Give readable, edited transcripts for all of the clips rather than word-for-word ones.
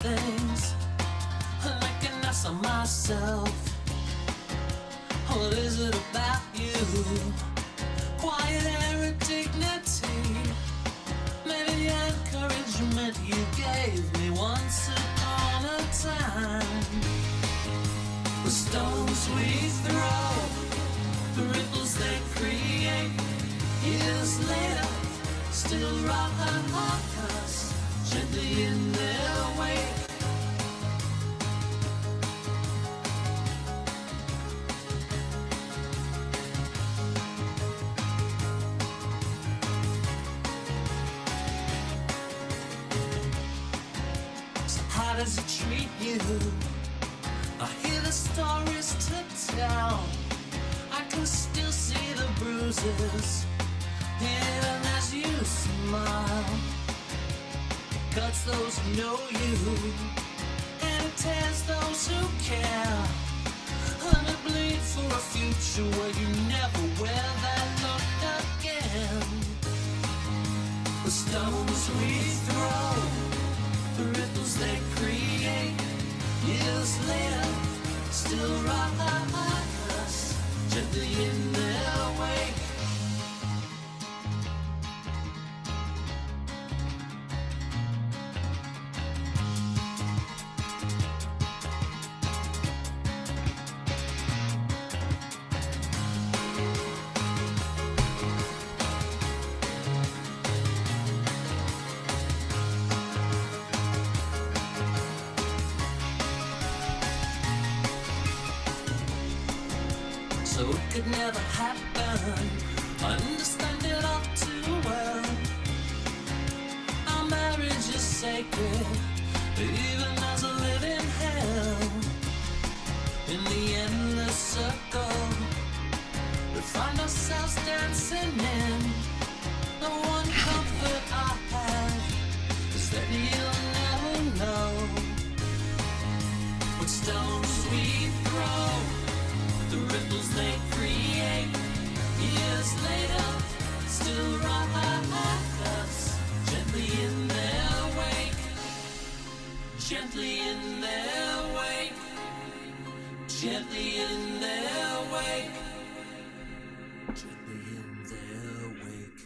things, making us of myself. What is it about you? Quiet air and dignity, maybe the encouragement you gave me once upon a time. The stones we throw, the ripples they create, years later still rock us gently in their wake. So how does it treat you? I hear the stories to tell, I can still see the bruises even as you smile. It cuts those who know you, and it tears those who care. Let me bleed for a future where you never wear that look again. The stones we throw, the ripples they create, years later still rock us gently in their wake. So it could never happen, I understand it all too well. Our marriage is sacred, even as a living hell. In the endless circle, we find ourselves dancing in. The one comfort I have is that you'll never know what stones we throw, the ripples they create, years later still rock us gently in their wake, gently in their wake, gently in their wake, gently in their wake.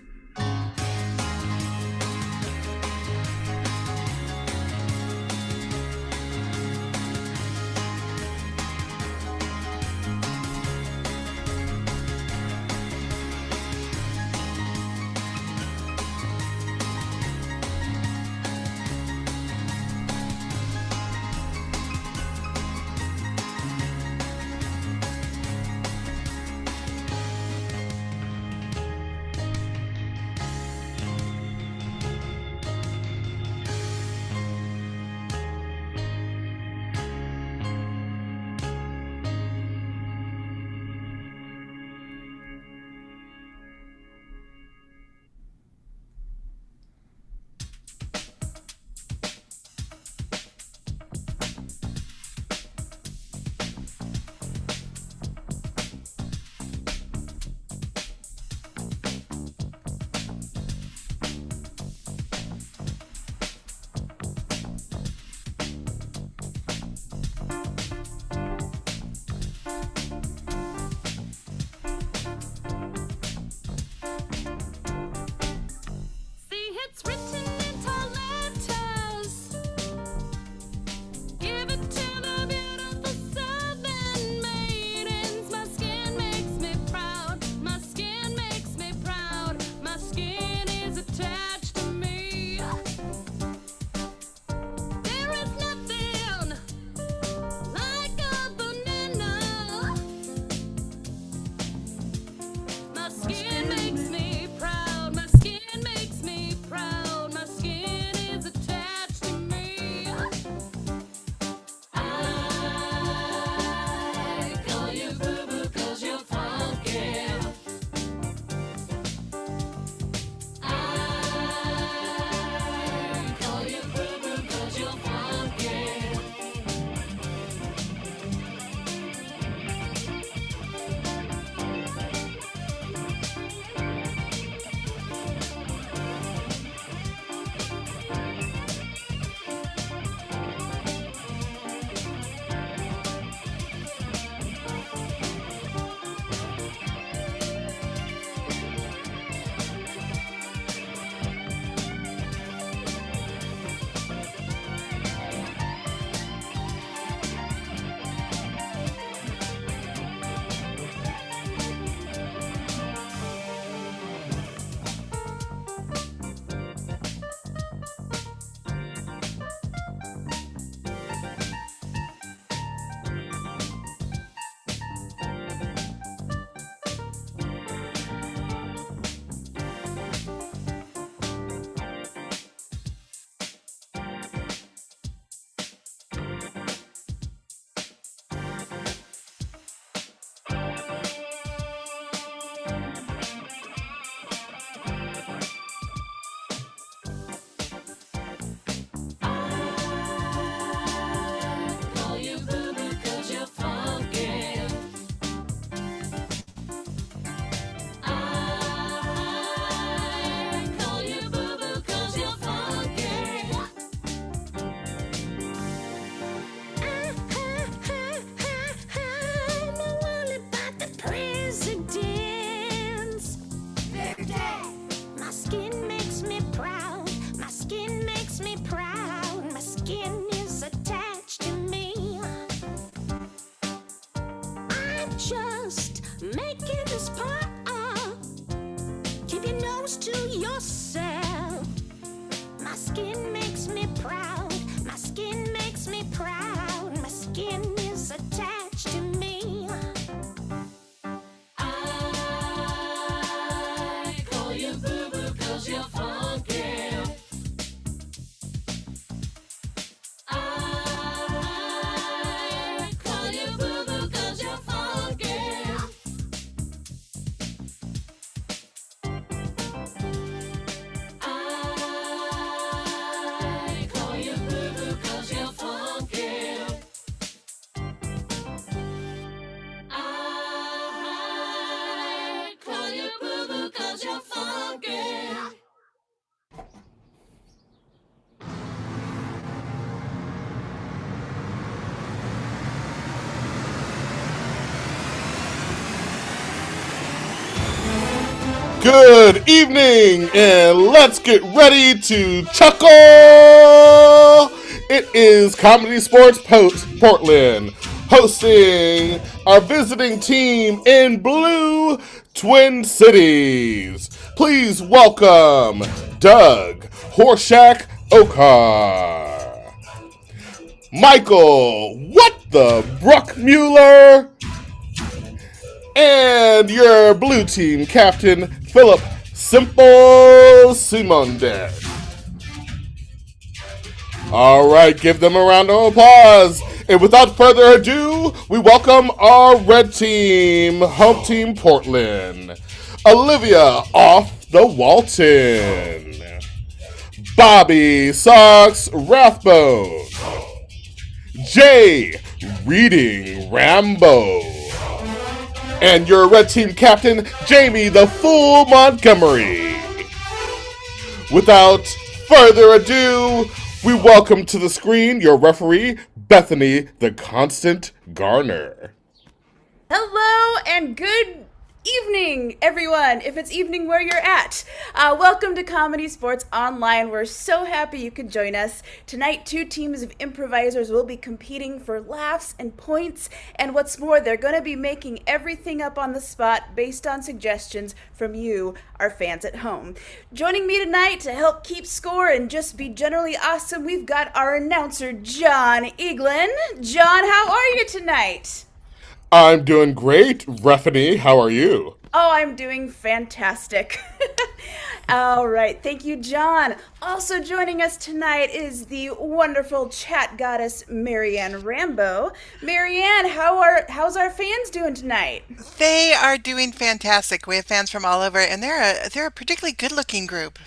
Good evening, and let's get ready to chuckle! It is Comedy Sports Post Portland, hosting our visiting team in blue, Twin Cities. Please welcome Doug Horshack Okar, Michael What the Bruckmuller, and your blue team captain, Philip Simple Simondes. All right, give them a round of applause. And without further ado, we welcome our red team, home team Portland. Olivia off the Walton. Bobby Sox Rathbone. Jay Reading Rambo. And your red team captain, Jamie the Fool Montgomery. Without further ado, we welcome to the screen your referee, Bethany the Constant Garner. Hello and good evening, everyone, if it's evening where you're at. Welcome to Comedy Sports Online. We're so happy you could join us. Tonight, two teams of improvisers will be competing for laughs and points, and what's more, they're going to be making everything up on the spot based on suggestions from you, our fans at home. Joining me tonight to help keep score and just be generally awesome, we've got our announcer, John Eaglin. John, how are you tonight? I'm doing great. Reffany, how are you? Oh, I'm doing fantastic. All right. Thank you, John. Also joining us tonight is the wonderful chat goddess, Marianne Rambo. Marianne, how's our fans doing tonight? They are doing fantastic. We have fans from all over, and they're a particularly good-looking group.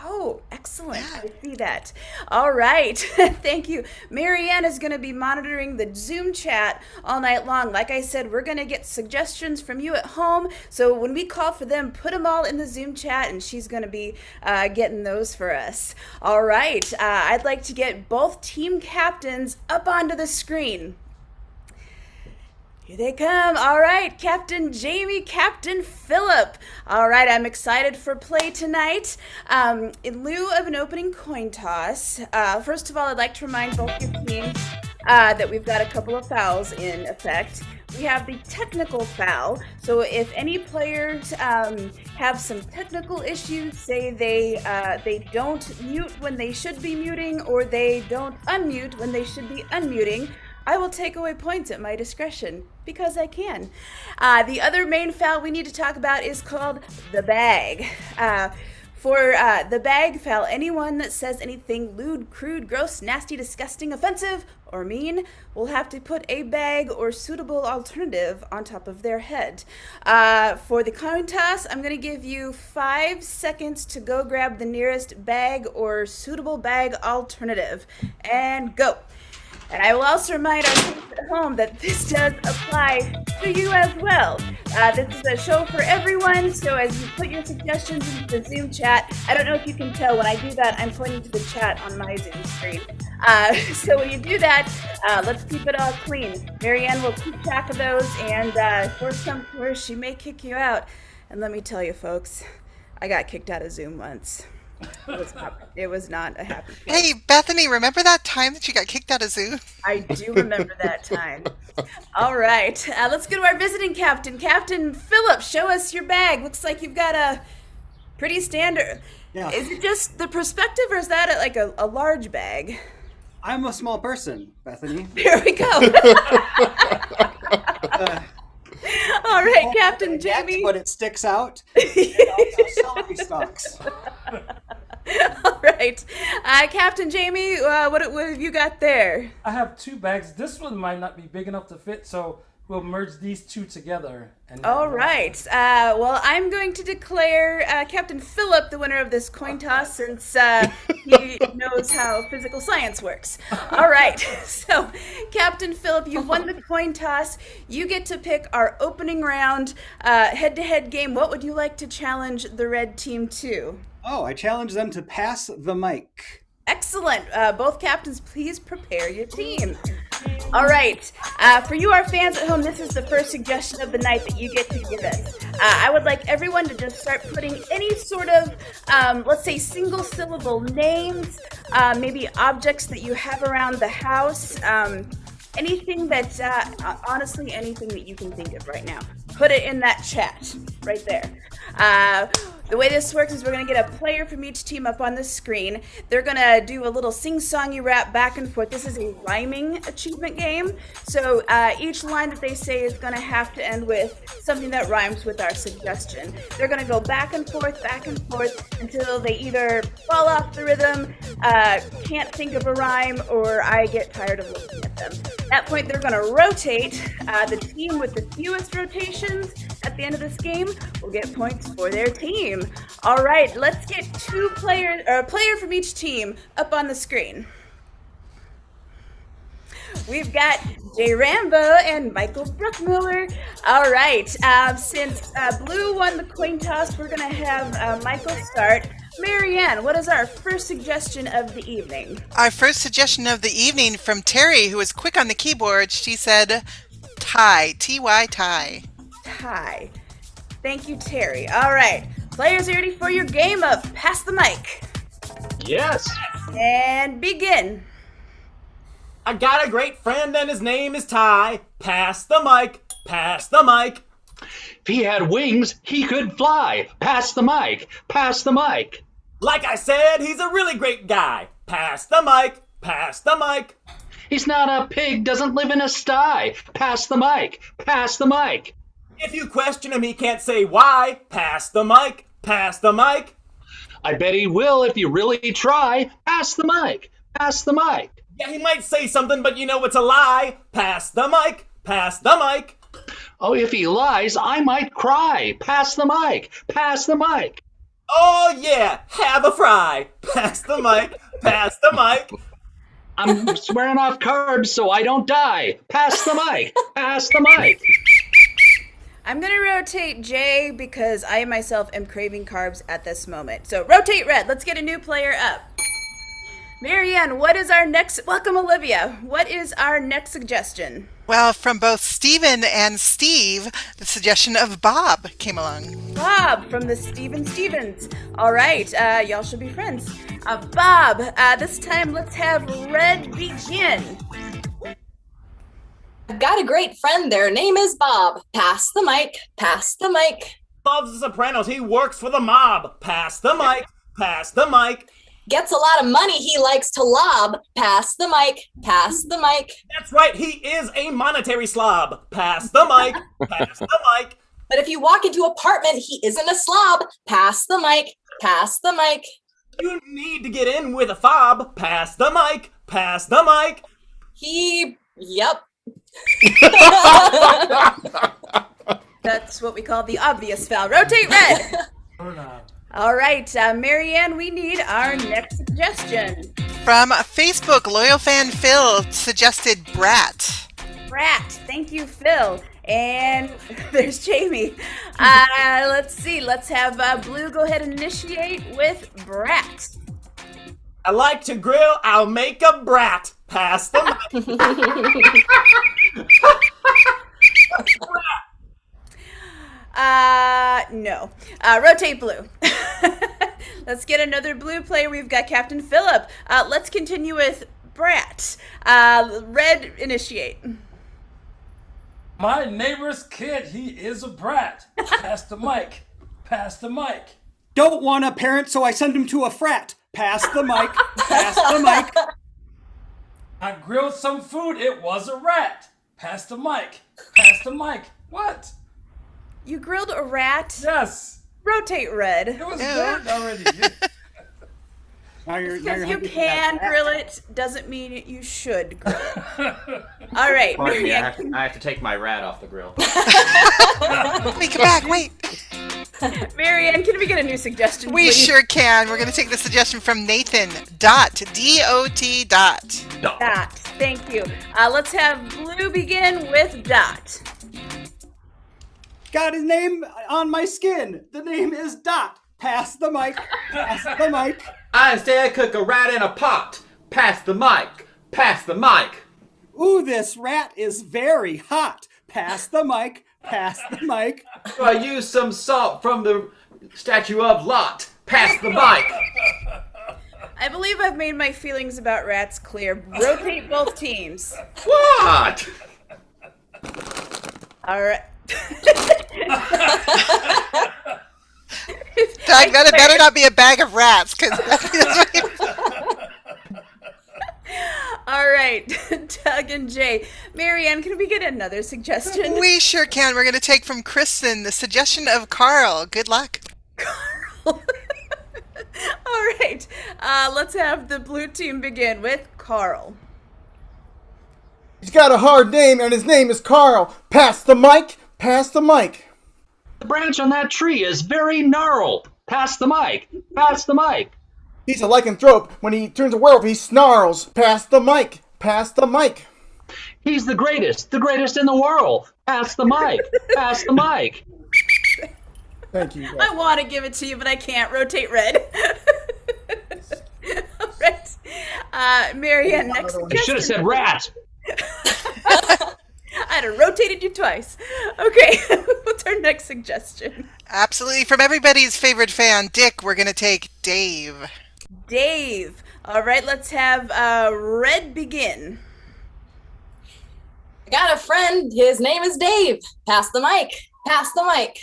Oh, excellent. Yeah. I see that. All right. Thank you. Marianne is going to be monitoring the Zoom chat all night long. Like I said, we're going to get suggestions from you at home. So when we call for them, put them all in the Zoom chat, and she's going to be getting those for us. All right. I'd like to get both team captains up onto the screen. Here they come. All right, Captain Jamie, Captain Philip. All right, I'm excited for play tonight. In lieu of an opening coin toss, first of all, I'd like to remind both your teams that we've got a couple of fouls in effect. We have the technical foul. So if any players have some technical issues, say they don't mute when they should be muting, or they don't unmute when they should be unmuting, I will take away points at my discretion, because I can. The other main foul we need to talk about is called the bag. For the bag foul, anyone that says anything lewd, crude, gross, nasty, disgusting, offensive, or mean will have to put a bag or suitable alternative on top of their head. For the coin toss, I'm going to give you 5 seconds to go grab the nearest bag or suitable bag alternative. And go. And I will also remind our teams at home that this does apply to you as well. This is a show for everyone, so as you put your suggestions into the Zoom chat, I don't know if you can tell when I do that, I'm pointing to the chat on my Zoom screen. So when you do that, let's keep it all clean. Marianne will keep track of those, and worst comes to worst, she may kick you out. And let me tell you, folks, I got kicked out of Zoom once. It was not a happy case. Hey, Bethany, remember that time that you got kicked out of Zoom? I do remember that time. All right, let's go to our visiting captain. Captain Philip, show us your bag. Looks like you've got a pretty standard. Yeah. Is it just the perspective, or is that like a large bag? I'm a small person, Bethany. Here we go. All right, Captain Jamie. But it sticks out. And also celery stalks. All right, Captain Jamie, what have you got there? I have 2 bags. This one might not be big enough to fit, so we'll merge these 2 together. And all right. Well, I'm going to declare Captain Philip the winner of this coin toss, since he knows how physical science works. All right. So, Captain Philip, you've won the coin toss. You get to pick our opening round head-to-head game. What would you like to challenge the red team to? Oh, I challenge them to pass the mic. Excellent. Both captains, please prepare your team. All right. For you, our fans at home, this is the first suggestion of the night that you get to give us. I would like everyone to just start putting any sort of, let's say, single-syllable names, maybe objects that you have around the house, anything that, honestly, anything that you can think of right now. Put it in that chat right there. The way this works is we're going to get a player from each team up on the screen. They're going to do a little sing-songy rap back and forth. This is a rhyming achievement game. So each line that they say is going to have to end with something that rhymes with our suggestion. They're going to go back and forth until they either fall off the rhythm, can't think of a rhyme, or I get tired of looking at them. At that point, they're going to rotate. The team with the fewest rotations at the end of this game will get points for their team. All right, let's get a player from each team up on the screen. We've got Jay Rambo and Michael Bruckmiller. All right, since Blue won the coin toss, we're going to have Michael start. Marianne, what is our first suggestion of the evening? Our first suggestion of the evening from Terry, who was quick on the keyboard. She said tie, T-Y, tie. Tie. Thank you, Terry. All right, players, are you ready for your game of Pass the Mic? Yes. And begin. I got a great friend and his name is Ty. Pass the mic, pass the mic. If he had wings, he could fly. Pass the mic, pass the mic. Like I said, he's a really great guy. Pass the mic, pass the mic. He's not a pig, doesn't live in a sty. Pass the mic, pass the mic. If you question him, he can't say why. Pass the mic, pass the mic. I bet he will if you really try. Pass the mic, pass the mic. Yeah, he might say something, but you know it's a lie. Pass the mic, pass the mic. Oh, if he lies, I might cry. Pass the mic, pass the mic. Oh yeah, have a fry. Pass the mic, pass the mic. I'm swearing off carbs so I don't die. Pass the mic, pass the mic. I'm going to rotate Jay because I myself am craving carbs at this moment. So rotate red. Let's get a new player up. Marianne, what is our next... Welcome, Olivia. What is our next suggestion? Well, from both Steven and Steve, the suggestion of Bob came along. Bob from the Stevens. All right, y'all should be friends. Bob, this time let's have red begin. I've got a great friend. Their name is Bob. Pass the mic, pass the mic. Loves the Sopranos. He works for the mob. Pass the mic, pass the mic. Gets a lot of money he likes to lob. Pass the mic, pass the mic. That's right, he is a monetary slob. Pass the mic, pass the mic. But if you walk into an apartment, he isn't a slob. Pass the mic, pass the mic. You need to get in with a fob. Pass the mic, pass the mic. Yep. That's what we call the obvious foul. Rotate red. All right, Marianne, we need our next suggestion. From Facebook, loyal fan Phil suggested brat. Brat. Thank you, Phil. And there's Jamie. Let's see. Let's have Blue go ahead and initiate with brat. I like to grill. I'll make a brat. Pass the mic. No. Rotate Blue. Let's get another Blue player. We've got Captain Phillip. Let's continue with brat. Red, initiate. My neighbor's kid, he is a brat. Pass the mic. Pass the mic. Don't want a parent, so I send him to a frat. Pass the mic, pass the mic. I grilled some food. It was a rat. Pass the mic. Pass the mic. What? You grilled a rat? Yes. Rotate red. It was burnt already. Because you can grill it doesn't mean you should grill it. All right. Pardon me, I have to take my rat off the grill. Wait, come back, wait. Marianne, can we get a new suggestion, We please? sure can. We're going to take the suggestion from Nathan. Dot. D-O-T. Dot. Dot. Thank you. Let's have Blue begin with Dot. Got his name on my skin. The name is Dot. Pass the mic, pass the mic. I instead cook a rat in a pot. Pass the mic, pass the mic. Ooh, this rat is very hot. Pass the mic. Pass the mic. So I used some salt from the statue of Lot. Pass the mic. I believe I've made my feelings about rats clear. Rotate both teams. What? All right. Doug, that better not be a bag of rats, because All right, Doug and Jay. Marianne, can we get another suggestion? we sure can. We're going to take from Kristen the suggestion of Carl. Good luck. All right, let's have the blue team begin with Carl. He's got a hard name, and his name is Carl. Pass the mic. Pass the mic. The branch on that tree is very gnarled. Pass the mic. Pass the mic. He's a lycanthrope. When he turns a werewolf, he snarls. Pass the mic. Pass the mic. He's the greatest in the world. Pass the mic. Pass the mic. Thank you. I want to give it to you, but I can't. Rotate red. All right. Marianne, next You suggestion. should have said rat. I'd have rotated you twice. Okay, what's our next suggestion? Absolutely. From everybody's favorite fan, Dick, we're going to take Dave. Dave. All right, let's have Red begin. I got a friend. His name is Dave. Pass the mic. Pass the mic.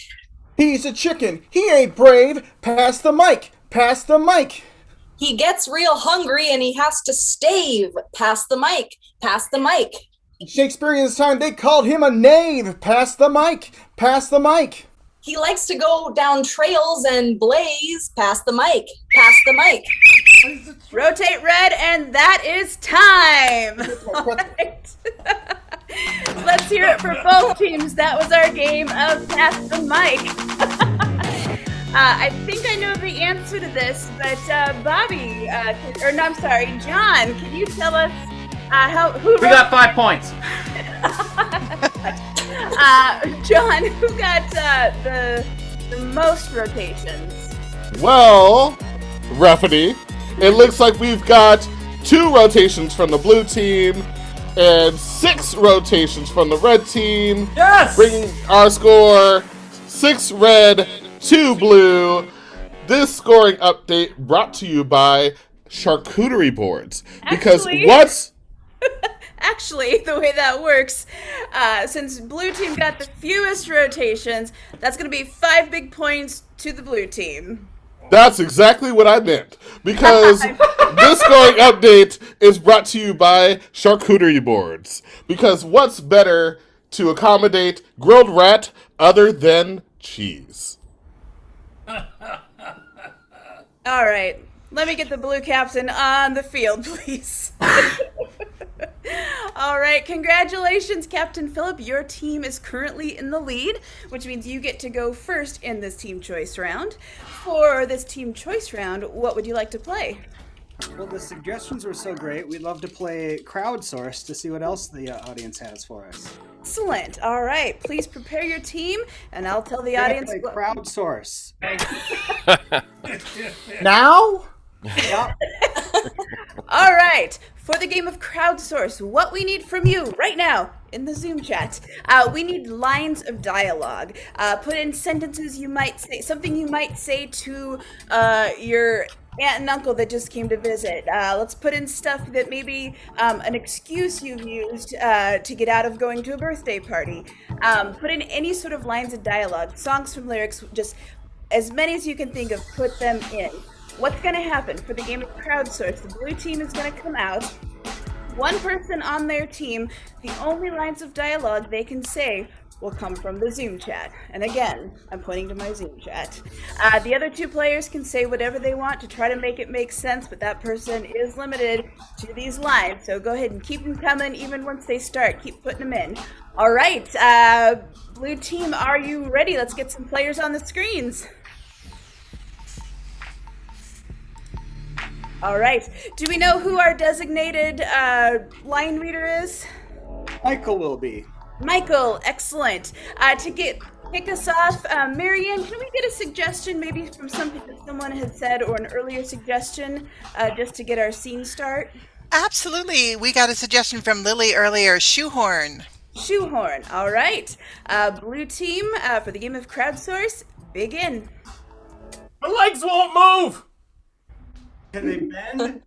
He's a chicken. He ain't brave. Pass the mic. Pass the mic. He gets real hungry and he has to stave. Pass the mic. Pass the mic. In Shakespearean's time, they called him a knave. Pass the mic. Pass the mic. He likes to go down trails and blaze. Pass the mic. Pass the mic. Rotate red, and that is time. All right. Let's hear it for both teams. That was our game of Pass the Mic. I think I know the answer to this, but Bobby, John, can you tell us who We got 5 points. John, who got the most rotations? Well, Rafferty, it looks like we've got 2 rotations from the blue team and 6 rotations from the red team. Yes! Bringing our score 6 red, 2 blue. This scoring update brought to you by charcuterie boards. Because Actually, the way that works, since blue team got the fewest rotations, that's going to be 5 big points to the blue team. That's exactly what I meant. Because this scoring update is brought to you by charcuterie boards. Because what's better to accommodate grilled rat other than cheese? All right, let me get the blue captain on the field, please. All right, congratulations, Captain Phillip. Your team is currently in the lead, which means you get to go first in this team choice round. For this team choice round, what would you like to play? Well, the suggestions were so great. We'd love to play crowdsource to see what else the audience has for us. Excellent. All right, please prepare your team, and I'll tell the We're gonna audience. play crowdsource. Now? Yep. All right, for the game of crowdsource, what we need from you right now in the Zoom chat, we need lines of dialogue. Put in sentences you might say, something you might say to your aunt and uncle that just came to visit. Let's put in stuff that maybe an excuse you've used to get out of going to a birthday party. Put in any sort of lines of dialogue, songs from lyrics, just as many as you can think of, put them in. What's going to happen for the game of crowdsource? The blue team is going to come out. One person on their team, the only lines of dialogue they can say will come from the Zoom chat. And again, I'm pointing to my Zoom chat. The other 2 players can say whatever they want to try to make it make sense, but that person is limited to these lines. So go ahead and keep them coming even once they start. Keep putting them in. All right, blue team, are you ready? Let's get some players on the screens. All right. Do we know who our designated line reader is? Michael will be. Michael, excellent. To kick us off, Marianne, can we get a suggestion maybe from something that someone had said or an earlier suggestion just to get our scene start? Absolutely. We got a suggestion from Lily earlier, shoehorn. Shoehorn. All right. Blue team, for the game of crowdsource, begin. My legs won't move! Can they bend?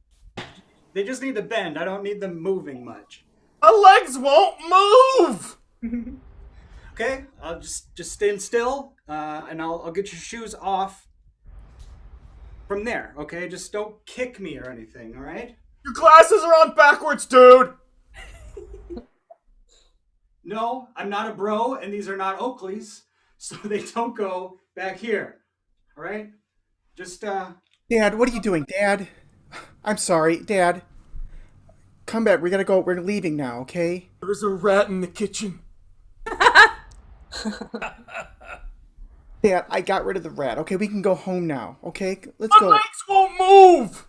They just need to bend. I don't need them moving much. My legs won't move! Okay, I'll just stand still, and I'll get your shoes off from there. Okay, just don't kick me or anything. All right? Your glasses are on backwards, dude! No, I'm not a bro, and these are not Oakleys, so they don't go back here. All right? Just Dad, what are you doing, Dad? I'm sorry, Dad. Come back. We gotta go. We're leaving now, okay? There's a rat in the kitchen. Dad, I got rid of the rat. Okay, we can go home now. Okay, let's My go. legs won't move!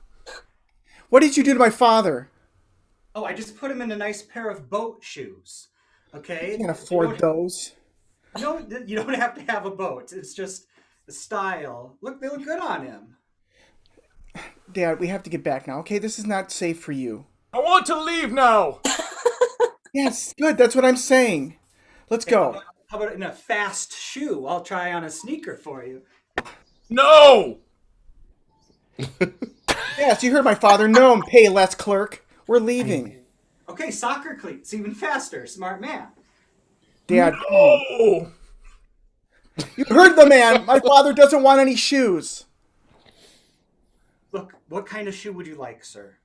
What did you do to my father? oh, I just put him in a nice pair of boat shoes. Okay? I can't afford those. You don't have to have a boat. It's just the style. Look, they look good on him. Dad, we have to get back now. Okay, this is not safe for you. I want to leave now! Yes, good. That's what I'm saying. Let's go. How about in a fast shoe? I'll try on a sneaker for you. No! Yes, you heard my father. No, pay less, clerk. We're leaving. Okay, soccer cleats, even faster. Smart man. Dad, Oh! you heard the man. My father doesn't want any shoes. Look, what kind of shoe would you like, sir?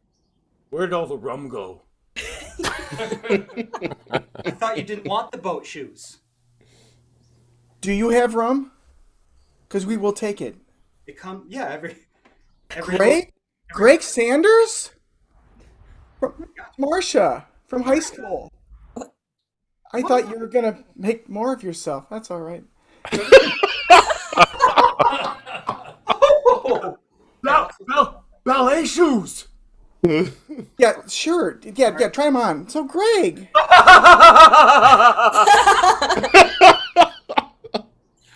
Where'd all the rum go? I thought you didn't want the boat shoes. Do you have rum? Because we will take it. It come, yeah, every Greg Sanders? From Marcia from high school. I thought you were going to make more of yourself. That's all right. Ballet shoes! Yeah, sure. Yeah, try them on. So, Greg.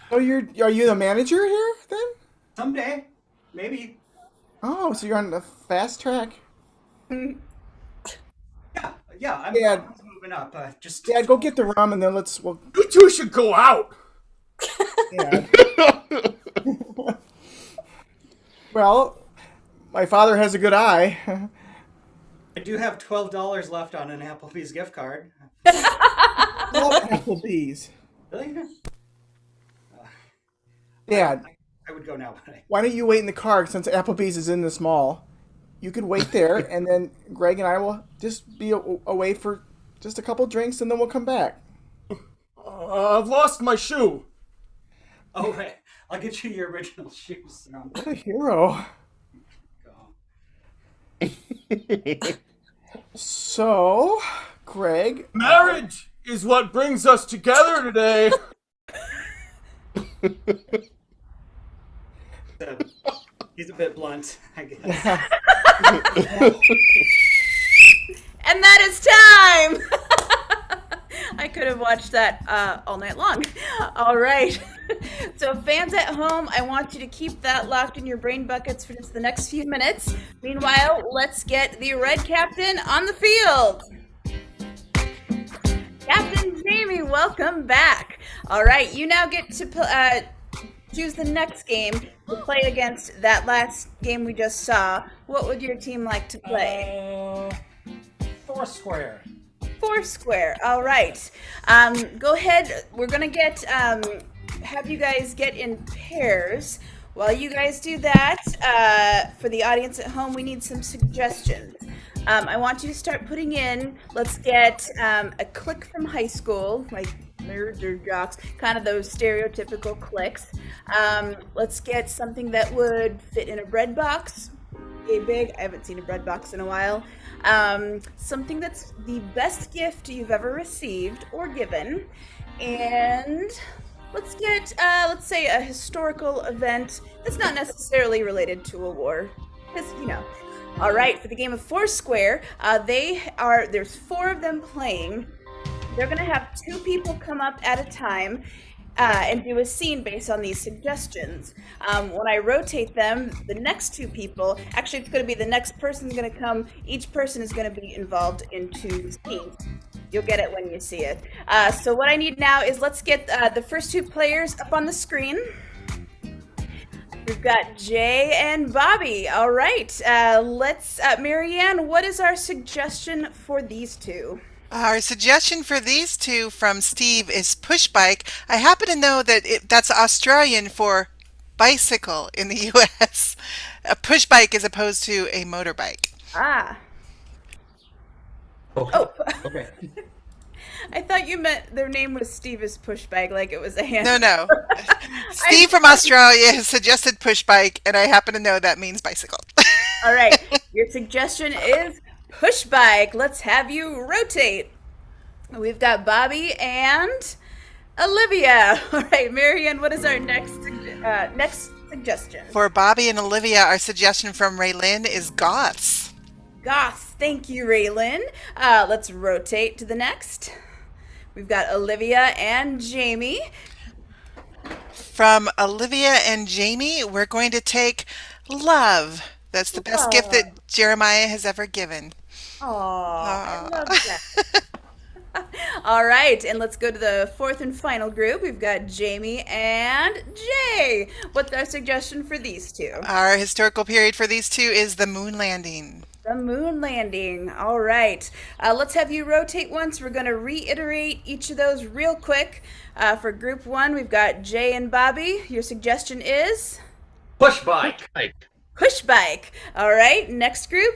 So are you the manager here then? Someday, maybe. Oh, so you're on the fast track. Yeah, I'm moving up. Yeah, go get the rum and then You two should go out! Yeah. Well, my father has a good eye. I do have $12 left on an Applebee's gift card. Love Applebee's. Really? Dad, I would go now, but why don't you wait in the car since Applebee's is in this mall? You could wait there, and then Greg and I will just be away for just a couple drinks, and then we'll come back. I've lost my shoe. Oh, right. I'll get you your original shoes. What a hero. So, Greg. Marriage is what brings us together today. He's a bit blunt, I guess. And that is time! I could have watched that all night long. All right. So fans at home, I want you to keep that locked in your brain buckets for just the next few minutes. Meanwhile, let's get the red captain on the field. Captain Jamie, welcome back. All right, you now get to choose the next game to play against that last game we just saw. What would your team like to play? Foursquare. Foursquare. All right. Go ahead. We're gonna get have you guys get in pairs. While you guys do that, for the audience at home, we need some suggestions. I want you to start putting in. Let's get a clique from high school, like nerds or jocks, kind of those stereotypical cliques. Let's get something that would fit in a bread box. Yay big. I haven't seen a bread box in a while. Something that's the best gift you've ever received or given. And let's get, let's say, a historical event that's not necessarily related to a war. Because, you know. All right, for the game of Foursquare, there's 4 of them playing. They're going to have 2 people come up at a time. and do a scene based on these suggestions. When I rotate them, the next two people, actually it's going to be the next person's going to come, each person is going to be involved in two scenes. You'll get it when you see it. So what I need now is let's get the first two players up on the screen. We've got Jay and Bobby. All right, let's, Marianne, what is our suggestion for these two? Our suggestion for these two from Steve is push bike. I happen to know that that's Australian for bicycle in the U.S. A push bike as opposed to a motorbike. Ah. Okay. Oh. Okay. I thought you meant their name was Steve as Pushbag, like it was a hand. No. Steve from Australia has suggested push bike, and I happen to know that means bicycle. All right. Your suggestion is push bike. Let's have you rotate. We've got Bobby and Olivia. All right, Marianne, what is our next suggestion? For Bobby and Olivia, our suggestion from Raylyn is goths. Goths. Thank you, Raylyn. Let's rotate to the next. We've got Olivia and Jamie. From Olivia and Jamie, we're going to take love. That's the best gift that Jeremiah has ever given. I love that. All right, and let's go to the fourth and final group. We've got Jamie and Jay. What's our suggestion for these two? Our historical period for these two is the moon landing. The moon landing. All right. Let's have you rotate once. We're going to reiterate each of those real quick. For group one, we've got Jay and Bobby. Your suggestion is? Push bike. Push bike. All right. Next group.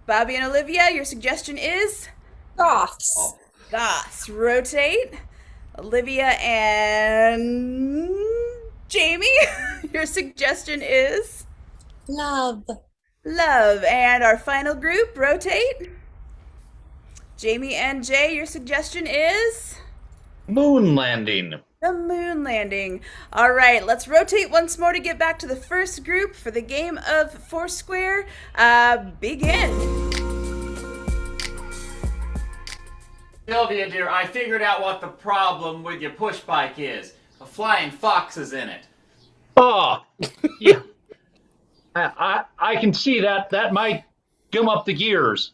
Bobby and Olivia, your suggestion is? Goths. Goths. Rotate. Olivia and Jamie, your suggestion is? Love. Love. And our final group, rotate. Jamie and Jay, your suggestion is? Moon landing. The moon landing. All right, let's rotate once more to get back to the first group for the game of Foursquare. Begin. Sylvia, dear, I figured out what the problem with your push bike is. A flying fox is in it. Oh, yeah. I can see that. That might gum up the gears.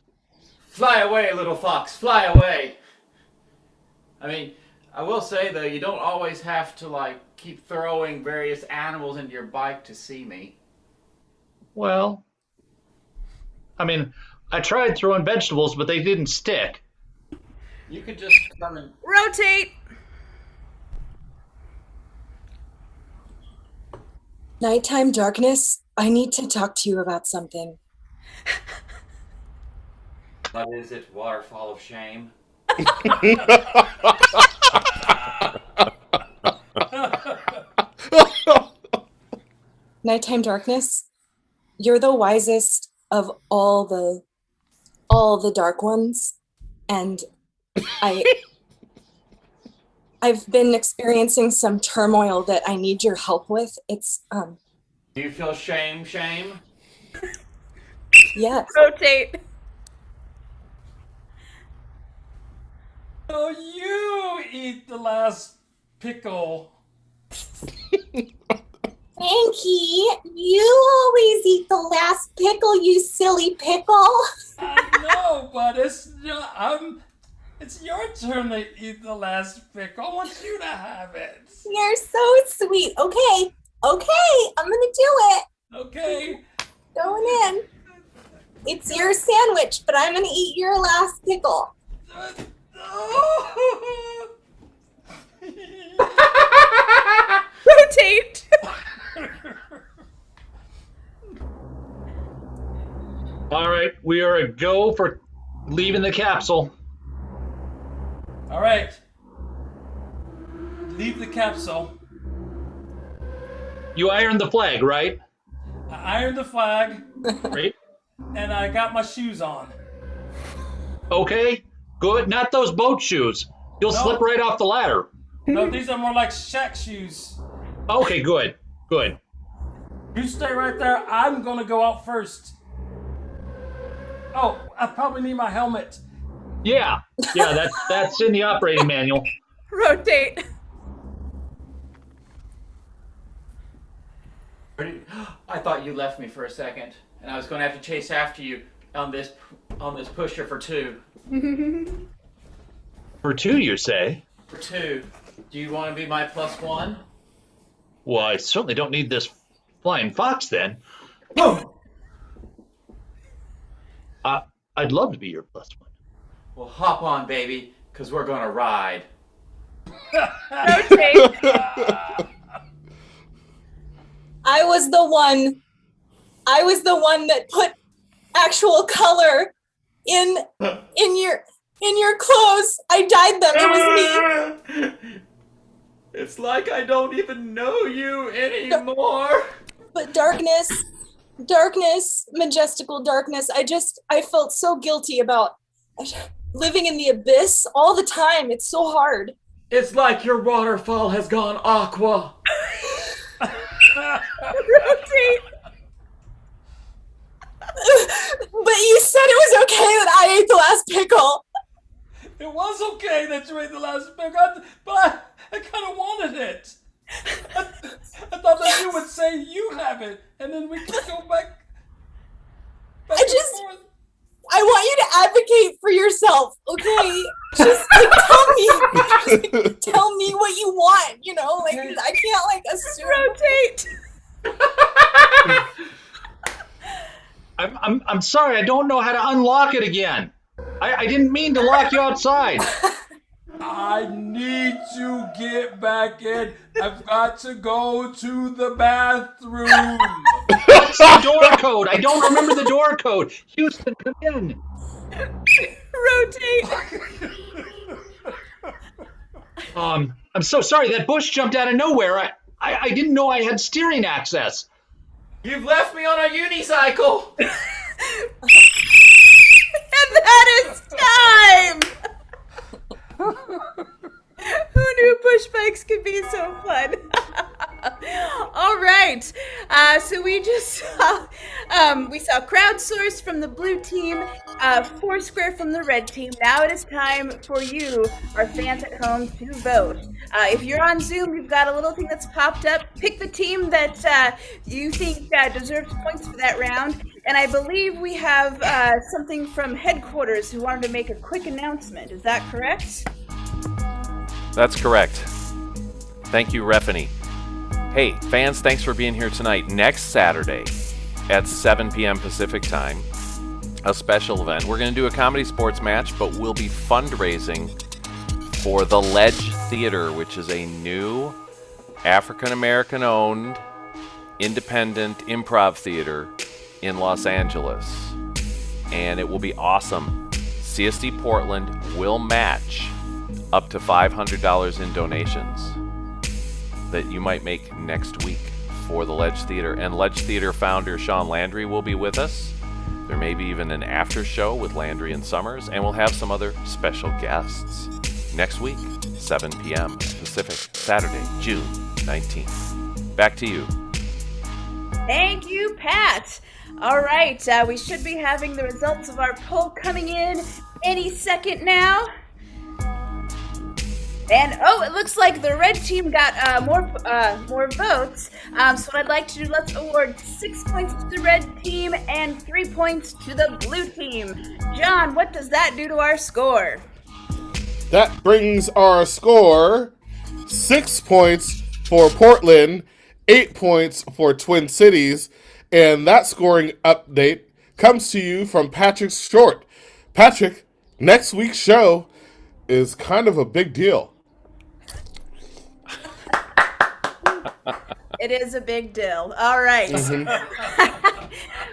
Fly away, little fox, fly away. I mean, I will say, though, you don't always have to, keep throwing various animals into your bike to see me. Well, I mean, I tried throwing vegetables, but they didn't stick. You could just come and... Rotate. Nighttime darkness, I need to talk to you about something. What is it, waterfall of shame? Nighttime darkness, you're the wisest of all the dark ones, and I've been experiencing some turmoil that I need your help with. It's Do you feel shame? Yes. Rotate. Oh, you eat the last pickle. Frankie, you always eat the last pickle, you silly pickle. I know, but it's your turn to eat the last pickle. I want you to have it. You're so sweet. Okay, I'm gonna do it. Okay. Going in. It's your sandwich, but I'm gonna eat your last pickle. Rotate. All right, we are a go for leaving the capsule. All right. Leave the capsule. You ironed the flag, right? I ironed the flag. Right. And I got my shoes on. Okay, good. Not those boat shoes. You'll slip right off the ladder. No, these are more like shack shoes. Okay, good. You stay right there. I'm gonna go out first. Oh, I probably need my helmet. Yeah, that's in the operating manual. Rotate. I thought you left me for a second, and I was going to have to chase after you on this pusher for 2. For 2, you say? For 2. Do you want to be my +1? Well, I certainly don't need this flying fox then. Boom! I'd love to be your +1. Well, hop on, baby, because we're going to ride. Rotate. I was the one that put actual color in your clothes. I dyed them. It was me. It's like I don't even know you anymore. But darkness, majestical darkness. I felt so guilty about living in the abyss all the time. It's so hard. It's like your waterfall has gone aqua. Rotate. But you said it was okay that I ate the last pickle. It was okay that you ate the last pickle, but I kind of wanted it. I thought that you would say you have it, and then we could go back and forth. I want you to advocate for yourself, okay? Just tell me what you want, you know? Like, I can't like assume. Rotate. I'm sorry, I don't know how to unlock it again. I didn't mean to lock you outside. I need to get back in. I've got to go to the bathroom. What's the door code? I don't remember the door code. Houston, come in. Rotate. I'm so sorry. That bush jumped out of nowhere. I didn't know I had steering access. You've left me on a unicycle. And that is time. Who knew push bikes could be so fun? All right. So we just saw crowdsource from the blue team, Foursquare from the red team. Now it is time for you, our fans at home, to vote. If you're on Zoom, you've got a little thing that's popped up. Pick the team that you think deserves points for that round. And I believe we have something from headquarters who wanted to make a quick announcement. Is that correct? That's correct. Thank you, Refany. Hey, fans, thanks for being here tonight. Next Saturday at 7 p.m. Pacific time, a special event. We're going to do a comedy sports match, but we'll be fundraising for the Ledge Theater, which is a new African-American-owned independent improv theater in Los Angeles. And it will be awesome. CSD Portland will match up to $500 in donations that you might make next week for the Ledge Theater. And Ledge Theater founder Sean Landry will be with us. There may be even an after show with Landry and Summers, and we'll have some other special guests next week, 7 p.m. Pacific, Saturday, June 19th. Back to you. Thank you, Pat. All right, we should be having the results of our poll coming in any second now. And it looks like the red team got more votes. So what I'd like to do, let's award 6 points to the red team and 3 points to the blue team. John, what does that do to our score? That brings our score 6 points for Portland, 8 points for Twin Cities, and that scoring update comes to you from Patrick Short. Patrick, next week's show is kind of a big deal. It is a big deal. All right.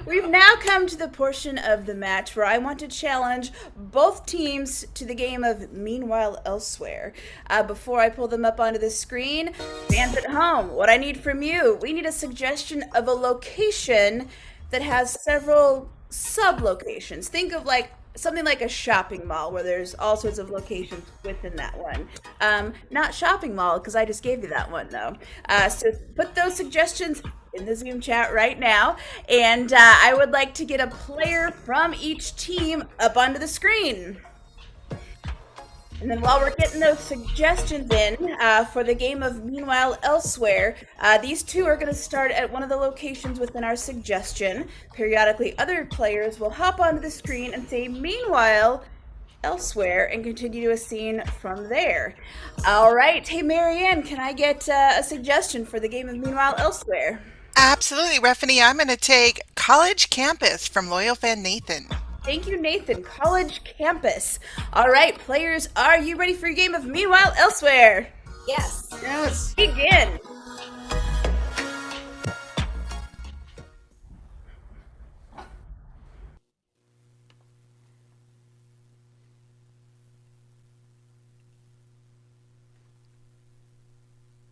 We've now come to the portion of the match where I want to challenge both teams to the game of Meanwhile Elsewhere. Before I pull them up onto the screen, fans at home, what I need from you, we need a suggestion of a location that has several sub-locations. Think of something like a shopping mall where there's all sorts of locations within that one. Not shopping mall, because I just gave you that one, though. So put those suggestions in the Zoom chat right now. And I would like to get a player from each team up onto the screen. And then while we're getting those suggestions in for the game of Meanwhile Elsewhere, these two are going to start at one of the locations within our suggestion. Periodically, other players will hop onto the screen and say Meanwhile Elsewhere and continue to a scene from there. All right. Hey, Marianne, can I get a suggestion for the game of Meanwhile Elsewhere? Absolutely, Reffany. I'm going to take College Campus from Loyal Fan Nathan. Thank you, Nathan. College Campus. All right, players, are you ready for your game of Meanwhile Elsewhere? Yes. Yes. Begin.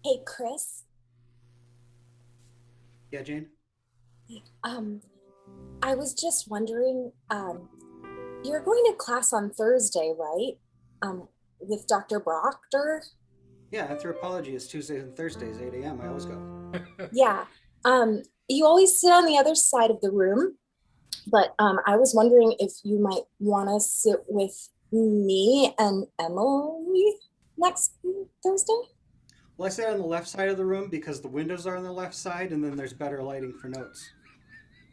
Hey, Chris. Yeah, Jane? I was just wondering, you're going to class on Thursday, right? With Dr. Proctor? Yeah, anthropology is Tuesdays and Thursdays, 8 a.m. I always go. Yeah. You always sit on the other side of the room, but I was wondering if you might want to sit with me and Emily next Thursday? Well, I sit on the left side of the room because the windows are on the left side, and then there's better lighting for notes.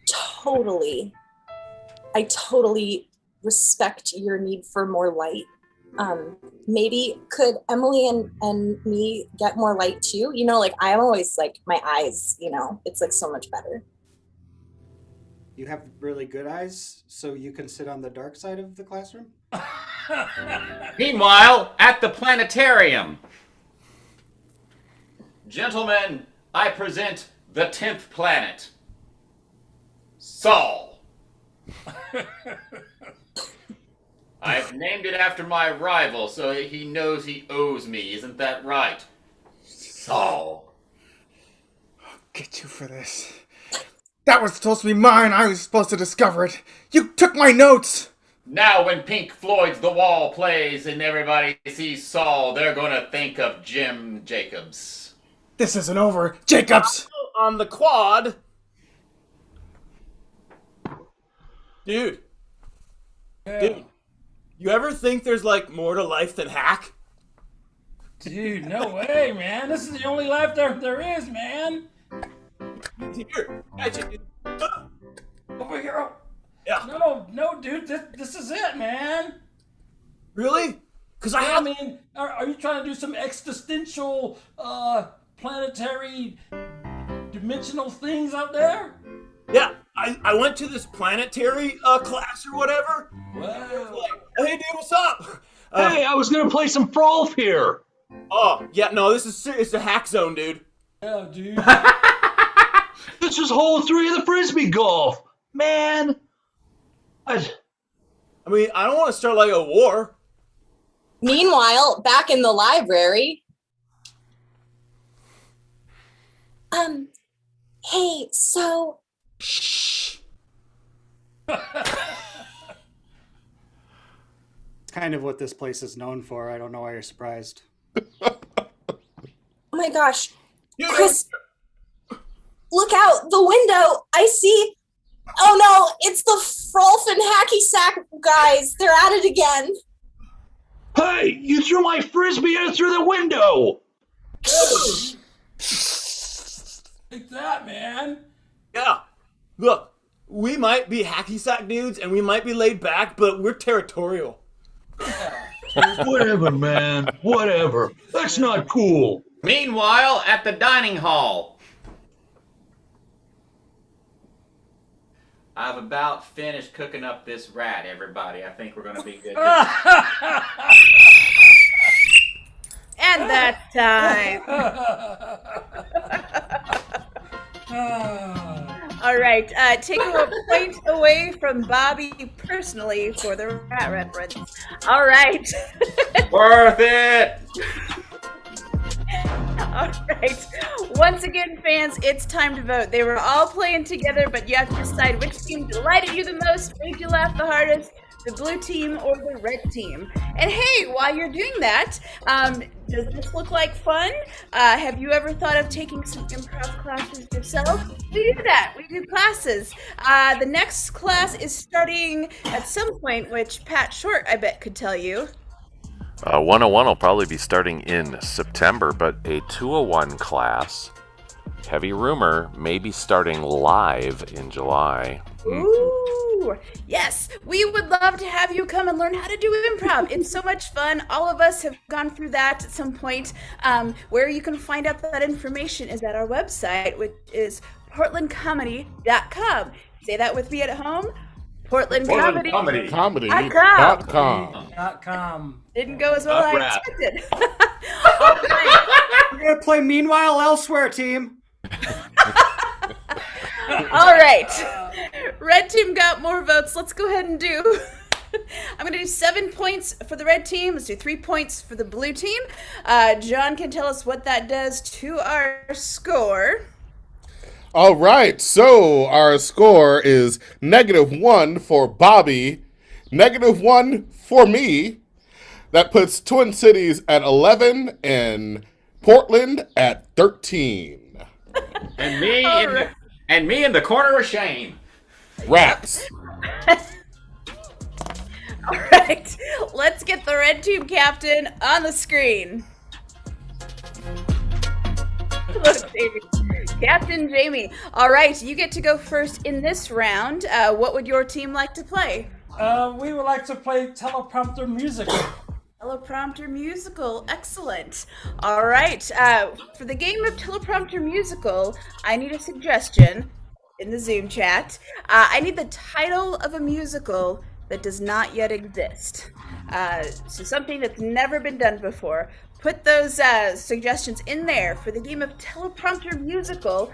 Totally. I totally respect your need for more light. Maybe could Emily and me get more light too? You know, like I'm always like my eyes, you know, it's like so much better. You have really good eyes, so you can sit on the dark side of the classroom? Meanwhile, at the planetarium. Gentlemen, I present the 10th planet. Sol. I've named it after my rival, so he knows he owes me. Isn't that right? Sol. I'll get you for this. That was supposed to be mine. I was supposed to discover it. You took my notes. Now when Pink Floyd's The Wall plays and everybody sees Sol, they're gonna think of Jim Jacobs. This isn't over. Jacobs! On the quad. Dude. Yeah. Dude. You ever think there's like more to life than hack? Dude, no way, man. This is the only life there is, man. Here. Magic. Over here. Yeah. No, dude. This is it, man. Really? Because I mean, are you trying to do some existential, planetary, dimensional things out there? Yeah, I went to this planetary class or whatever. Wow. Like, hey, dude, what's up? Hey, I was gonna play some Frolf here. Oh, yeah, no, this is serious. It's a hack zone, dude. Yeah, dude. This is hole 3 of the Frisbee golf. Man. I mean, I don't want to start like a war. Meanwhile, back in the library. Hey, so... Shh. It's kind of what this place is known for. I don't know why you're surprised. Oh my gosh. Chris, look out the window. I see... Oh no, it's the Frolf and Hacky Sack guys. They're at it again. Hey, you threw my Frisbee in through the window. Take that, man. Yeah. Look, we might be hacky sack dudes and we might be laid back, but we're territorial. Whatever, man. Whatever. That's not cool. Meanwhile, at the dining hall. I've about finished cooking up this rat, everybody. I think we're going to be good. And that's time. All right, take a point away from Bobby personally for the rat reference. All right. Worth it. All right. Once again, fans, it's time to vote. They were all playing together, but you have to decide which team delighted you the most, made you laugh the hardest, the blue team or the red team. And hey, while you're doing that, does this look like fun? Have you ever thought of taking some improv classes yourself? We do that. We do classes. The next class is starting at some point, which Pat Short, I bet, could tell you. 101 will probably be starting in September, but a 201 class, heavy rumor, may be starting live in July. Ooh, yes, we would love to have you come and learn how to do improv. It's so much fun. All of us have gone through that at some point. Where you can find out that information is at our website, which is portlandcomedy.com. Say that with me at home. Comedy.com. Didn't go as well as I expected. All right. We're gonna play Meanwhile Elsewhere, team. All right. Red team got more votes. Let's go ahead and do. I'm going to do 7 points for the red team. Let's do 3 points for the blue team. John can tell us what that does to our score. All right, so our score is -1 for Bobby, -1 for me. That puts Twin Cities at 11 and Portland at 13. And me in the corner of shame. Rats. All right, let's get the red team captain on the screen. Look, Jamie. Captain Jamie. All right, you get to go first in this round. What would your team like to play? We would like to play teleprompter musical. Teleprompter musical, excellent. All right, for the game of teleprompter musical, I need a suggestion in the Zoom chat. I need the title of a musical that does not yet exist. So something that's never been done before. Put those suggestions in there for the game of teleprompter musical.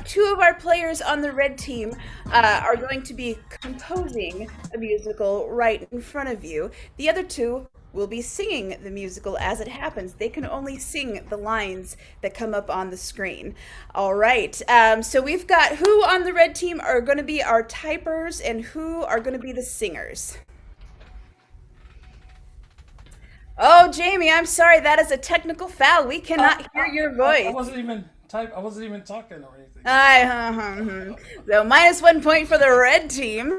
2 of our players on the red team are going to be composing a musical right in front of you. The other 2 will be singing the musical as it happens. They can only sing the lines that come up on the screen. All right, so we've got who on the red team are going to be our typers and who are going to be the singers. Oh, Jamie, I'm sorry. That is a technical foul. We cannot hear your voice. I wasn't even talking or anything. So -1 point for the red team.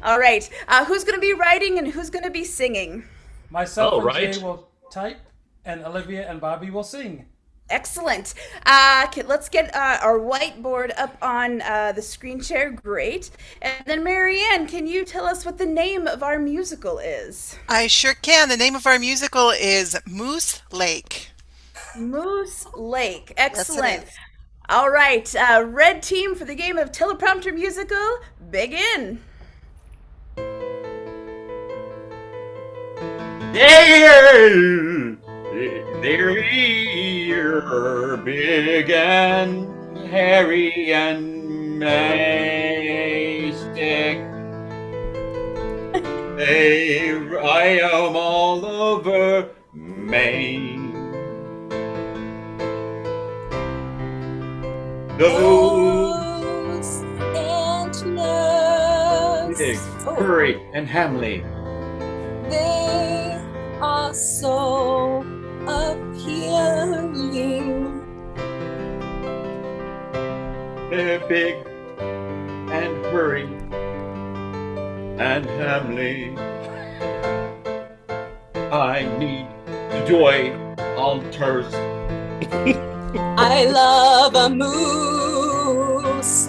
All right. Who's going to be writing and who's going to be singing? Myself and Jay will type, and Olivia and Bobby will sing. Excellent. Let's get our whiteboard up on the screen share. Great. And then Marianne, can you tell us what the name of our musical is? I sure can. The name of our musical is Moose Lake. Moose Lake. Excellent. Yes, it is. All right. Red team, for the game of teleprompter musical, begin. They're big and hairy and majestic. I am all over Maine. Nose and nose. Big, furry, and hamly. They are so appealing. They're big and furry and hamly. I need joy on turf. I love a moose.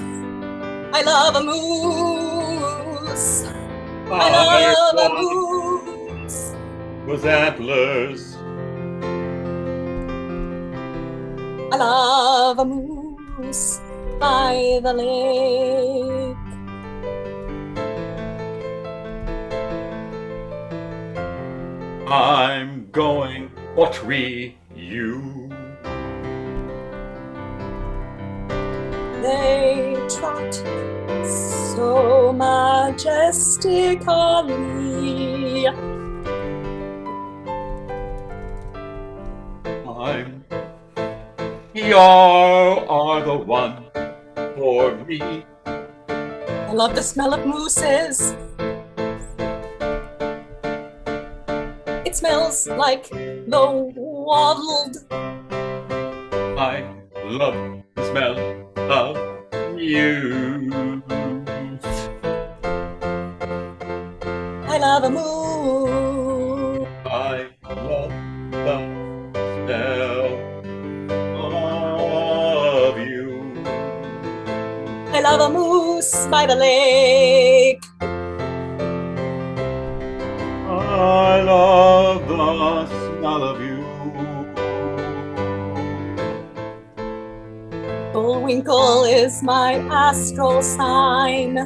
I love a moose. I love a moose. With antlers. I love a moose by the lake. I'm going to tree you. They trot so majestically. You are the one for me. I love the smell of mooses. It smells like the waddled. I love the smell of you. I love a moose. by the lake. I love the smell of you. Bullwinkle is my astral sign.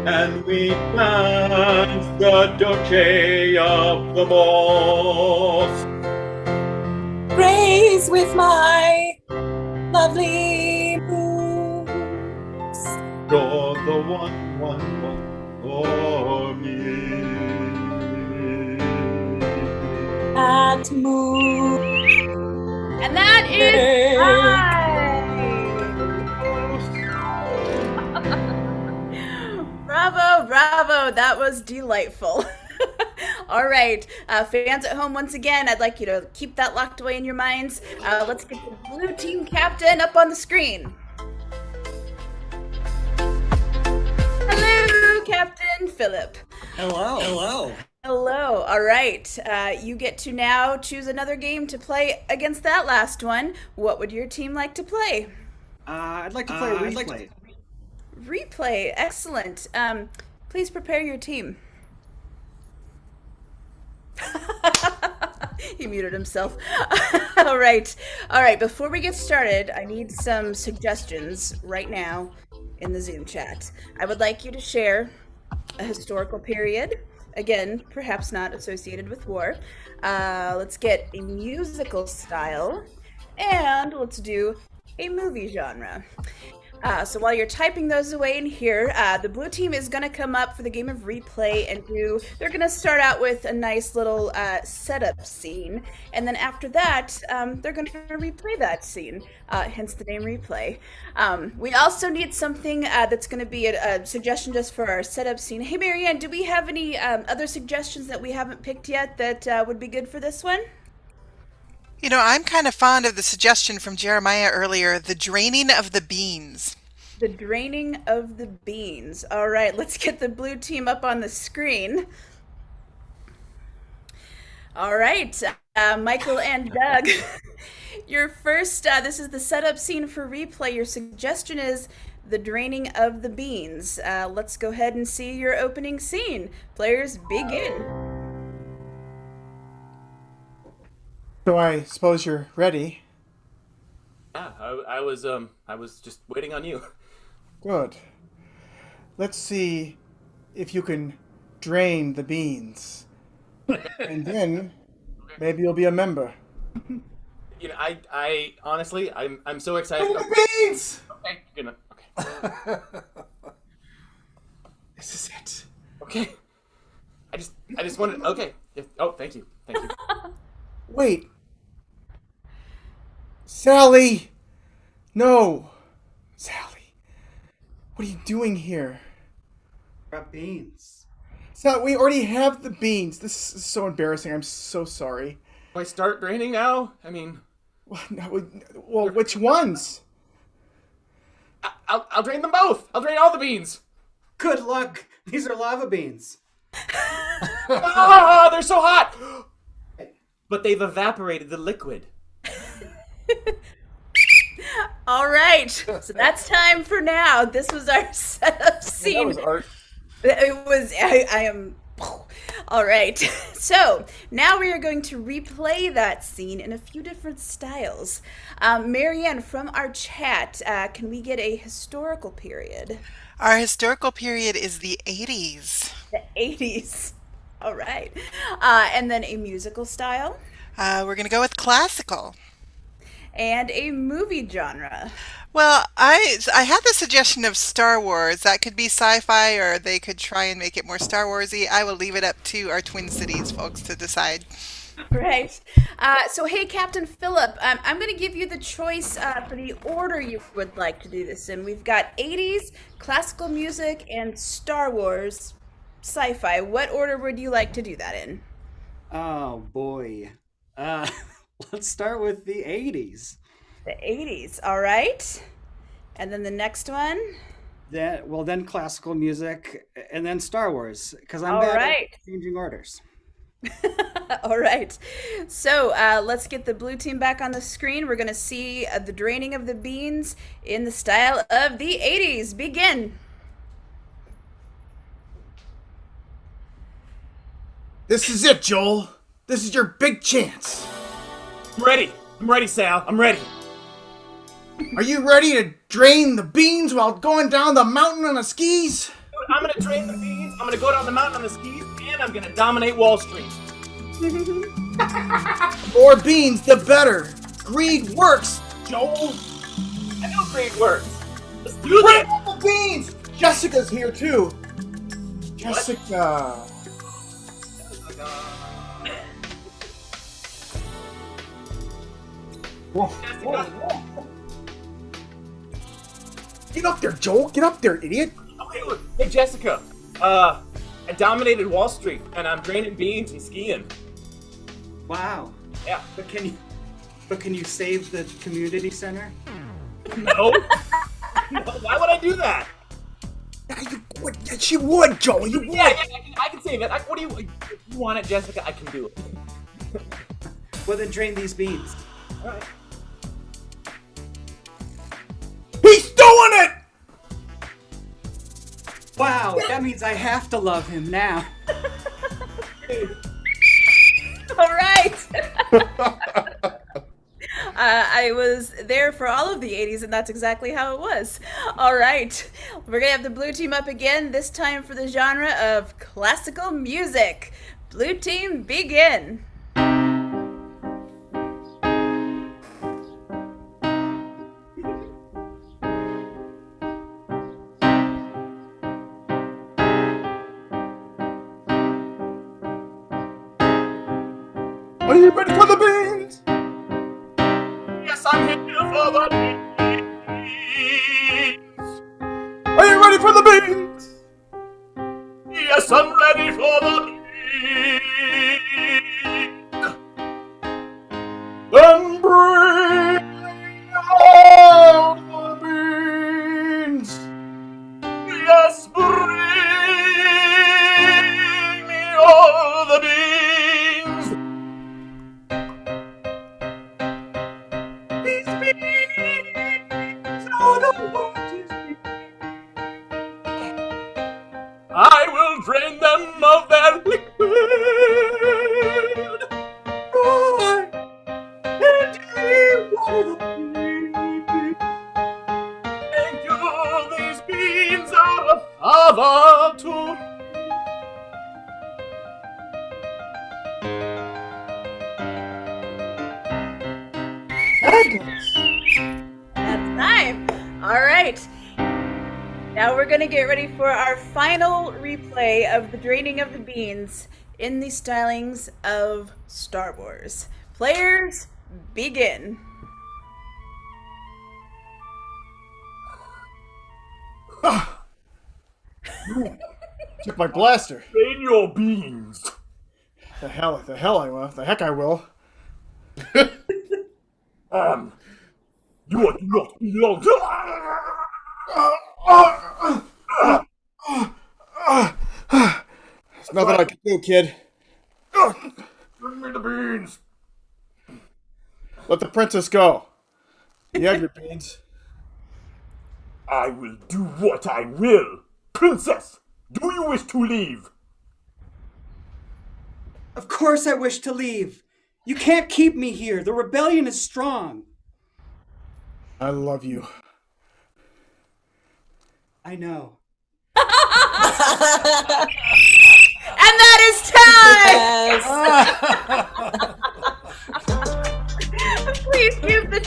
And we plant the Dolce of the moss. Graze with my lovely moves. You're the one for me. At moon. And that is Bravo, bravo. That was delightful. All right, fans at home, once again, I'd like you to keep that locked away in your minds. Let's get the blue team captain up on the screen. Hello, Captain Philip. Hello. Hello. All right. You get to now choose another game to play against that last one. What would your team like to play? I'd like to play replay. Replay. Excellent. Please prepare your team. He muted himself. All right. Before we get started, I need some suggestions right now in the Zoom chat. I would like you to share a historical period. Again, perhaps not associated with war. Let's get a musical style. And let's do a movie genre. So while you're typing those away in here, the blue team is going to come up for the game of replay and they're going to start out with a nice little setup scene. And then after that, they're going to replay that scene, hence the name replay. We also need something that's going to be a suggestion just for our setup scene. Hey, Marianne, do we have any other suggestions that we haven't picked yet that would be good for this one? You know, I'm kind of fond of the suggestion from Jeremiah earlier, the draining of the beans. The draining of the beans. All right, let's get the blue team up on the screen. All right, Michael and Doug, your first, this is the setup scene for replay. Your suggestion is the draining of the beans. Let's go ahead and see your opening scene. Players, begin. So I suppose you're ready. Yeah, I was just waiting on you. Good. Let's see if you can drain the beans. And then maybe you'll be a member. You know, I honestly, I'm so excited. Drain the beans! Okay. This is it. Okay. I just wanted. Okay. Oh, thank you. Wait. Sally! No! Sally, what are you doing here? Got beans. Sally, we already have the beans. This is so embarrassing. I'm so sorry. Do I start draining now? I mean... Well, which ones? I'll drain them both. I'll drain all the beans. Good luck. These are lava beans. Ah, they're so hot. But they've evaporated the liquid. All right, so that's time for now. This was our setup scene. That was art. It was, I am, all right. So now we are going to replay that scene in a few different styles. Marianne, from our chat, can we get a historical period? Our historical period is the 80s. The 80s. All right. And then a musical style? We're going to go with classical. And a movie genre? Well, I had the suggestion of Star Wars. That could be sci-fi, or they could try and make it more Star Wars-y. I will leave it up to our Twin Cities folks to decide. Right. So, hey, Captain Philip, I'm going to give you the choice for the order you would like to do this in. We've got 80s, classical music, and Star Wars, sci-fi. What order would you like to do that in? Oh, boy. Let's start with the 80s. The 80s, all right. And then the next one? Then classical music, and then Star Wars, because I'm bad at changing orders. All right. So let's get the blue team back on the screen. We're going to see the draining of the beans in the style of the 80s. Begin. This is it, Joel. This is your big chance. I'm ready. I'm ready, Sal. I'm ready. Are you ready to drain the beans while going down the mountain on the skis? I'm gonna drain the beans, I'm gonna go down the mountain on the skis, and I'm gonna dominate Wall Street. More beans, the better. Greed works, Joel. I know greed works. Let's do Bring this! all the beans! Jessica's here, too. Jessica. Whoa. Get up there, Joel. Get up there, idiot. Okay, look. Hey, Jessica. I dominated Wall Street, and I'm draining beans and skiing. Wow. Yeah. But can you save the community center? No. No, why would I do that? Yeah, you would. Yes, you would, Joel. You would. Yeah, I can save it. What do you? If you want it, Jessica, I can do it. Well, then drain these beans. All right. He's doing it! Wow, that means I have to love him now. All right. I was there for all of the 80s, and that's exactly how it was. All right. We're going to have the blue team up again, this time for the genre of classical music. Blue team, begin. Are you ready for the beans? Yes, I'm here for the beans. Are you ready for the beans? Yes, I'm ready for the beans. Then bring out the beans. Yes, bring me all the beans. These beans are the largest. I will drain them of their liquid. Right. And you are the beans. Thank you, these beans are a father to me. That's time. All right. Now we're going to get ready for our final replay of the draining of the beans in the stylings of Star Wars. Players, begin. Took my blaster. Drain your beans. The heck I will. You are not belong. There's nothing I can do, kid. Bring me the beans. Let the princess go. You have your beans. I will do what I will. Princess, do you wish to leave? Of course I wish to leave. You can't keep me here. The rebellion is strong. I love you. I know. And that is time! Please give the...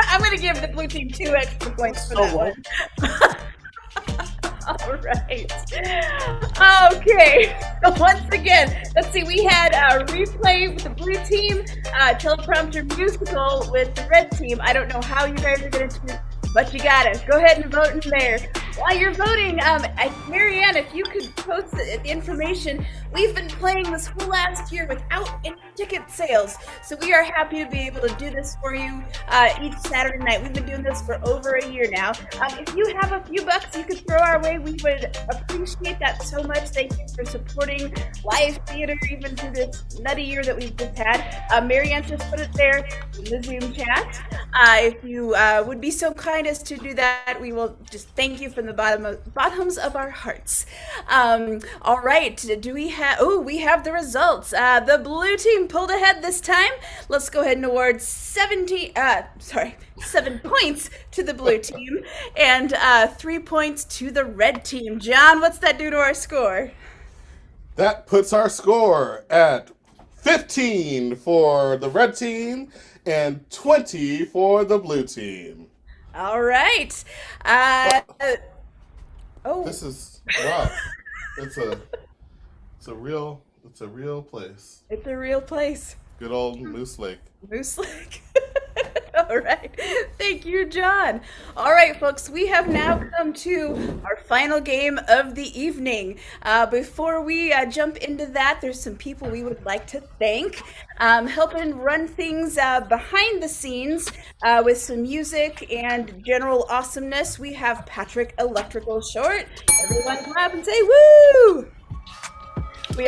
I'm going to give the blue team 2 extra points for that one. All right. Okay. So once again, let's see. We had a replay with the blue team, teleprompter musical with the red team. I don't know how you guys are going to choose, but you got it. Go ahead and vote in there. While you're voting, Marianne, if you could post the information, we've been playing this whole last year without any ticket sales, so we are happy to be able to do this for you each Saturday night. We've been doing this for over a year now. If you have a few bucks you could throw our way, we would appreciate that so much. Thank you for supporting live theater even through this nutty year that we've just had. Marianne just put it there in the Zoom chat. If you would be so kind as to do that, we will just thank you from the bottoms of our hearts. All right, do we have? Oh, we have the results. The blue team pulled ahead this time. Let's go ahead and award 7 points to the blue team and 3 points to the red team. John, what's that do to our score? That puts our score at 15 for the red team and 20 for the blue team. All right. This is wow. It's a real place. It's a real place. Good old Moose Lake. Moose Lake. All right. Thank you, John. All right, folks, we have now come to our final game of the evening. Before we jump into that, there's some people we would like to thank. Helping run things behind the scenes with some music and general awesomeness, we have Patrick Electrical Short. Everyone clap and say woo! We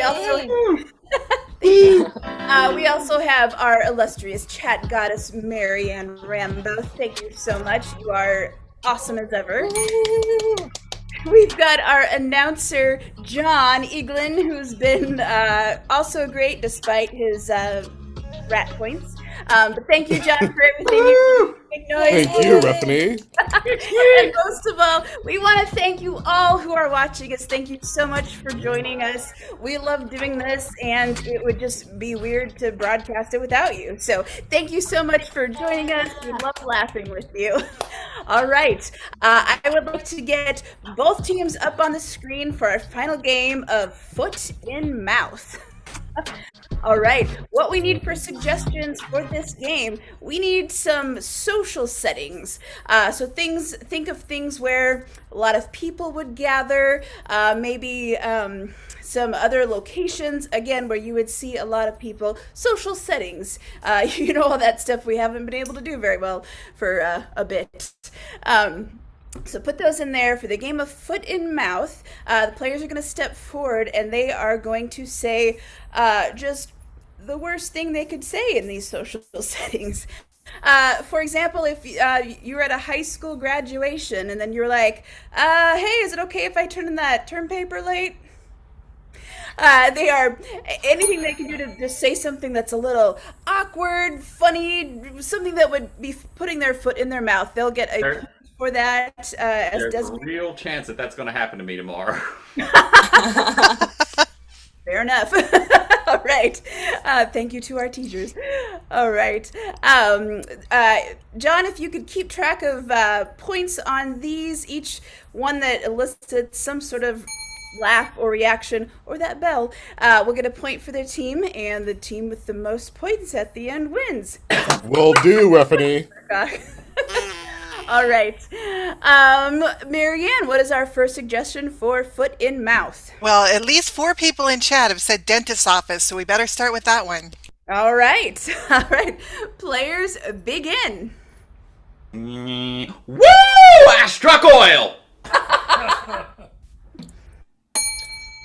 also have our illustrious chat goddess, Marianne Rambo. Thank you so much. You are awesome as ever. We've got our announcer, John Eaglin, who's been also great despite his rat points. But thank you, John, for everything you make noise. Thank you, Bethany. And most of all, we want to thank you all who are watching us. Thank you so much for joining us. We love doing this, and it would just be weird to broadcast it without you. So thank you so much for joining us. We love laughing with you. All right. I would like to get both teams up on the screen for our final game of Foot in Mouth. All right, what we need for suggestions for this game, we need some social settings. So think of things where a lot of people would gather, maybe some other locations, again, where you would see a lot of people. Social settings, all that stuff we haven't been able to do very well for a bit. So put those in there for the game of Foot in Mouth. The players are going to step forward and they are going to say just the worst thing they could say in these social settings. For example, if you're at a high school graduation and then you're like, hey, is it okay if I turn in that term paper late? They are anything they can do to just say something that's a little awkward, funny, something that would be putting their foot in their mouth. They'll get a for that. There's a real chance that that's going to happen to me tomorrow. Fair enough. All right. Thank you to our teachers. All right. John, if you could keep track of points on these, each one that elicits some sort of laugh or reaction or that bell will get a point for their team, and the team with the most points at the end wins. Will do, Bethany. All right. Marianne, what is our first suggestion for Foot in Mouth? Well, at least 4 people in chat have said dentist's office, so we better start with that one. All right. All right. Players, begin. Woo! I struck oil!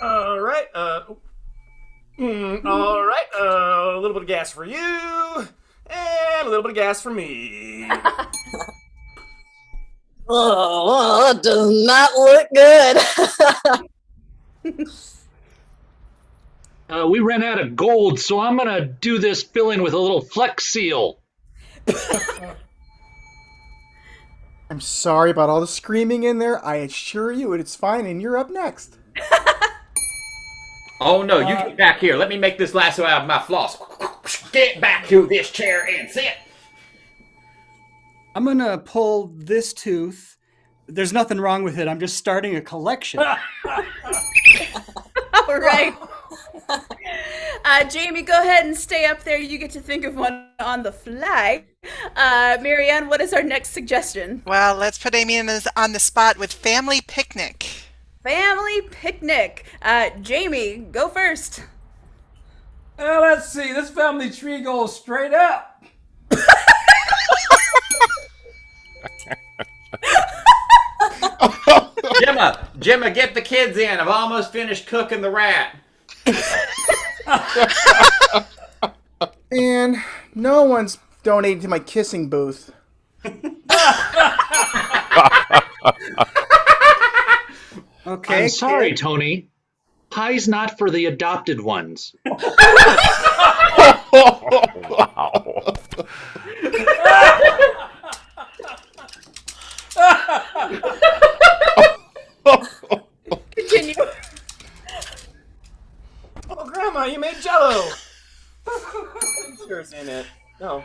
All right. All right. A little bit of gas for you, and a little bit of gas for me. Oh, that does not look good. We ran out of gold, so I'm going to do this fill-in with a little Flex Seal. I'm sorry about all the screaming in there. I assure you it's fine, and you're up next. Oh no, you get back here. Let me make this lasso out of my floss. Get back to this chair and sit. I'm gonna pull this tooth. There's nothing wrong with it. I'm just starting a collection. All right. Jamie, go ahead and stay up there. You get to think of one on the fly. Marianne, what is our next suggestion? Well, let's put Amy on the spot with family picnic. Family picnic. Jamie, go first. Let's see. This family tree goes straight up. Gemma, get the kids in. I've almost finished cooking the rat. And no one's donating to my kissing booth. Okay. I'm sorry, kid. Tony. Pie's not for the adopted ones. Wow. Continue. Oh, Grandma, you made Jello. Sugar's in it. No.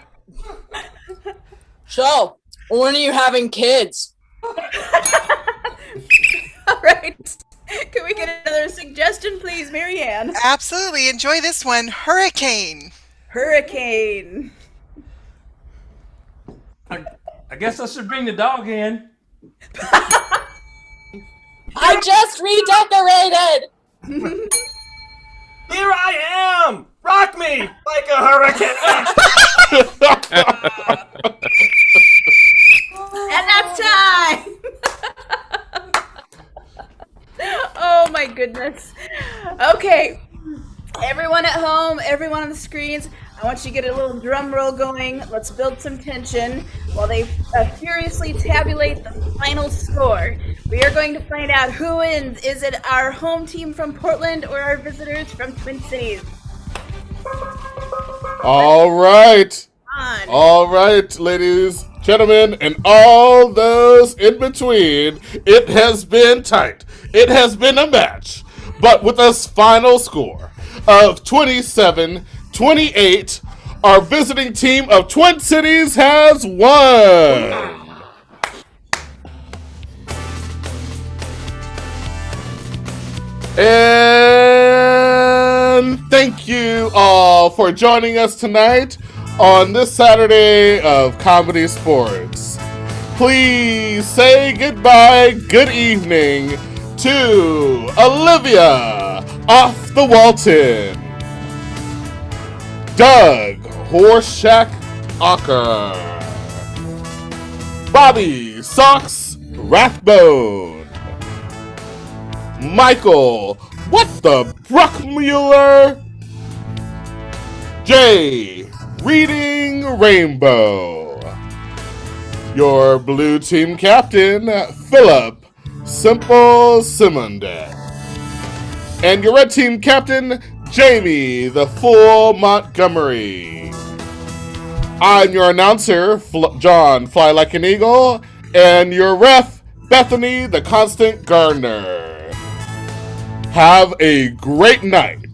So, when are you having kids? All right. Can we get another suggestion, please, Marianne? Absolutely. Enjoy this one. Hurricane. Hurricane. I guess I should bring the dog in. I just redecorated! Here I am! Rock me like a hurricane! And that's time! Oh my goodness. Okay. Everyone at home, everyone on the screens, I want you to get a little drum roll going. Let's build some tension while they furiously tabulate the final score. We are going to find out who wins. Is it our home team from Portland or our visitors from Twin Cities? All right. On. All right, ladies, gentlemen, and all those in between. It has been tight. It has been a match. But with this final score of 27-28, our visiting team of Twin Cities has won. And thank you all for joining us tonight on this Saturday of Comedy Sports. Please say goodbye, good evening to Olivia off the Walton, Doug Horseshack Ocker, Bobby Socks Rathbone, Michael What the Bruckmuller, Jay Reading Rainbow, your blue team captain, Philip Simple Simondet, and your red team captain, Jamie the Fool Montgomery. I'm your announcer, John Fly Like an Eagle, and your ref, Bethany the Constant Gardner. Have a great night.